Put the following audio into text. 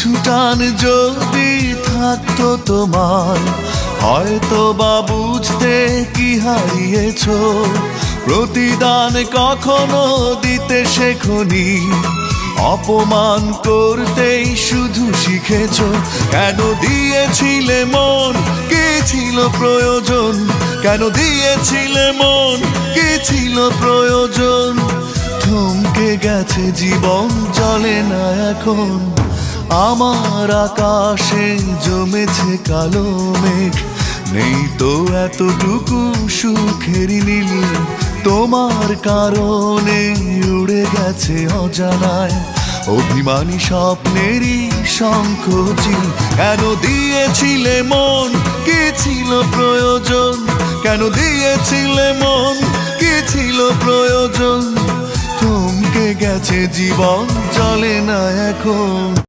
কিছু টান যদি থাকতো তোমার, হয়তো বা বুঝতে কি হারিয়েছ। প্রতিদান কখনো দিতে শেখনি, অপমান করতেই শুধু শিখেছ। কেন দিয়েছিলে মন, কি ছিল প্রয়োজন? কেন দিয়েছিলে মন, কি ছিল প্রয়োজন? থমকে গেছে জীবন, চলে না এখন। আমার আকাশে জমেছে কালো মেঘ, নেই তো এতটুকু সুখের নীল। তোমার কারণে উড়ে গেছে অজানায় অভিমানী স্বপ্নেরই শঙ্খচিল। কেন দিয়েছিলে মন, কি ছিল প্রয়োজন? কেন দিয়েছিলে মন, কি ছিল প্রয়োজন? থমকে গেছে জীবন, চলে না এখন।